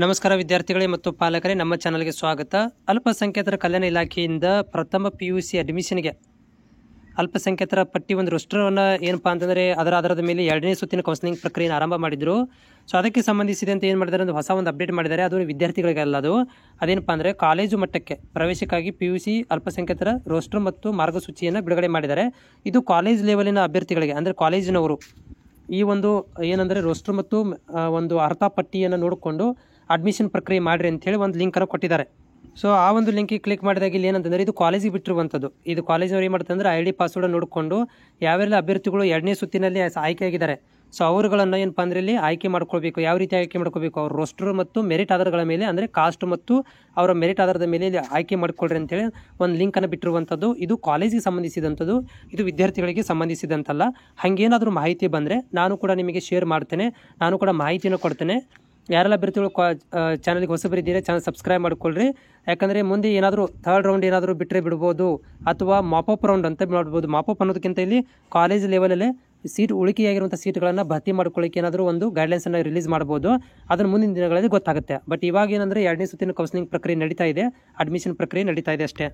ನಮಸ್ಕಾರ ವಿದ್ಯಾರ್ಥಿಗಳೇ ಮತ್ತು ಪಾಲಕರೇ, ನಮ್ಮ ಚಾನಲ್ಗೆ ಸ್ವಾಗತ. ಅಲ್ಪಸಂಖ್ಯಾತರ ಕಲ್ಯಾಣ ಇಲಾಖೆಯಿಂದ ಪ್ರಥಮ PUC ಅಡ್ಮಿಷನ್ಗೆ ಅಲ್ಪಸಂಖ್ಯಾತರ ಪಟ್ಟಿ ಒಂದು ರೋಸ್ಟರನ್ನು ಏನಪ್ಪ ಅಂತಂದರೆ ಅದರದ ಮೇಲೆ 2ನೇ ಸುತ್ತಿನ ಕೌನ್ಸಿಲಿಂಗ್ ಪ್ರಕ್ರಿಯೆಯನ್ನು ಆರಂಭ ಮಾಡಿದರು. ಸೊ ಅದಕ್ಕೆ ಸಂಬಂಧಿಸಿದಂತೆ ಏನು ಮಾಡಿದ್ದಾರೆ ಅಂದರೆ ಹೊಸ ಒಂದು ಅಪ್ಡೇಟ್ ಮಾಡಿದ್ದಾರೆ. ಅದು ವಿದ್ಯಾರ್ಥಿಗಳಿಗೆಲ್ಲ ಅದೇನಪ್ಪ ಅಂದರೆ ಕಾಲೇಜು ಮಟ್ಟಕ್ಕೆ ಪ್ರವೇಶಕ್ಕಾಗಿ PUC ಅಲ್ಪಸಂಖ್ಯಾತರ ರೋಸ್ಟರ್ ಮತ್ತು ಮಾರ್ಗಸೂಚಿಯನ್ನು ಬಿಡುಗಡೆ ಮಾಡಿದ್ದಾರೆ. ಇದು ಕಾಲೇಜ್ ಲೆವೆಲಿನ ಅಭ್ಯರ್ಥಿಗಳಿಗೆ ಅಂದರೆ ಕಾಲೇಜಿನವರು ಈ ಒಂದು ಏನಂದರೆ ರೋಸ್ಟರ್ ಮತ್ತು ಒಂದು ಅರ್ಥ ಪಟ್ಟಿಯನ್ನು ನೋಡಿಕೊಂಡು ಅಡ್ಮಿಷನ್ ಪ್ರಕ್ರಿಯೆ ಮಾಡಿರಿ ಅಂತೇಳಿ ಒಂದು ಲಿಂಕನ್ನು ಕೊಟ್ಟಿದ್ದಾರೆ. ಸೊ ಆ ಒಂದು ಲಿಂಕಿಗೆ ಕ್ಲಿಕ್ ಮಾಡಿದಾಗ ಇಲ್ಲಿ ಏನಂತಂದರೆ ಇದು ಕಾಲೇಜಿಗೆ ಬಿಟ್ಟಿರುವಂಥದ್ದು. ಇದು ಕಾಲೇಜಿನವ್ರು ಏನು ಮಾಡ್ತಾರೆ ಅಂದರೆ ID ಪಾಸ್ವರ್ಡ್ ನೋಡಿಕೊಂಡು ಯಾವೆಲ್ಲ ಅಭ್ಯರ್ಥಿಗಳು 2ನೇ ಸುತ್ತಿನಲ್ಲಿ ಆಯ್ಕೆಯಾಗಿದ್ದಾರೆ ಸೊ ಅವರುಗಳನ್ನು ಏನಪ್ಪ ಅಂದರೆ ಇಲ್ಲಿ ಆಯ್ಕೆ ಮಾಡ್ಕೊಳ್ಬೇಕು. ಯಾವ ರೀತಿ ಆಯ್ಕೆ ಮಾಡ್ಕೋಬೇಕು, ಅವ್ರ ರೋಸ್ಟರ್ ಮತ್ತು ಮೆರಿಟ್ ಆಧಾರಗಳ ಮೇಲೆ ಅಂದರೆ ಕಾಸ್ಟ್ ಮತ್ತು ಅವರ ಮೆರಿಟ್ ಆಧಾರದ ಮೇಲೆ ಇಲ್ಲಿ ಆಯ್ಕೆ ಮಾಡ್ಕೊಳ್ರಿ ಅಂತೇಳಿ ಒಂದು ಲಿಂಕನ್ನು ಬಿಟ್ಟಿರುವಂಥದ್ದು. ಇದು ಕಾಲೇಜಿಗೆ ಸಂಬಂಧಿಸಿದಂಥದ್ದು, ಇದು ವಿದ್ಯಾರ್ಥಿಗಳಿಗೆ ಸಂಬಂಧಿಸಿದಂತಲ್ಲ. ಹಾಗೇನಾದರೂ ಮಾಹಿತಿ ಬಂದರೆ ನಾನು ಕೂಡ ನಿಮಗೆ ಶೇರ್ ಮಾಡ್ತೇನೆ, ನಾನು ಕೂಡ ಮಾಹಿತಿಯನ್ನು ಕೊಡ್ತೇನೆ. ಯಾರೆಲ್ಲ ಅಭ್ಯರ್ಥಿಗಳು ಚಾನಲ್ಗೆ ಹೊಸಬರಿದ್ದೀರಾ ಚಾನಲ್ ಸಬ್ಸ್ಕ್ರೈಬ್ ಮಾಡ್ಕೊಳ್ರಿ. ಯಾಕಂದರೆ ಮುಂದೆ ಏನಾದರೂ ಥರ್ಡ್ ರೌಂಡ್ ಏನಾದರೂ ಬಿಟ್ಟರೆ ಬಿಡ್ಬೋದು ಅಥವಾ ಮಾಪಪ್ ರೌಂಡ್ ಅಂತ ಮಾಡ್ಬೋದು. ಮಾಪಪ್ ಅನ್ನೋದಕ್ಕಿಂತ ಇಲ್ಲಿ ಕಾಲೇಜ್ ಲೆವೆಲಲ್ಲೇ ಸೀಟ್ ಉಳಿಕೆಯಾಗಿರುವಂಥ ಸೀಟ್ಗಳನ್ನು ಭರ್ತಿ ಮಾಡ್ಕೊಳ್ಳಿಕ್ಕೆ ಏನಾದರೂ ಒಂದು ಗೈಡ್ಲೈನ್ಸನ್ನು ರಿಲೀಸ್ ಮಾಡ್ಬೋದು. ಅದನ್ನು ಮುಂದಿನ ದಿನಗಳಲ್ಲಿ ಗೊತ್ತಾಗುತ್ತೆ. ಬಟ್ ಇವಾಗ ಏನಂದರೆ 2ನೇ ಸುತ್ತಿನ ಕೌನ್ಸಿಲಿಂಗ್ ಪ್ರಕ್ರಿಯೆ ನಡೀತಾ ಇದೆ, ಅಡ್ಮಿಷನ್ ಪ್ರಕ್ರಿಯೆ ನಡೀತಾ ಇದೆ ಅಷ್ಟೇ.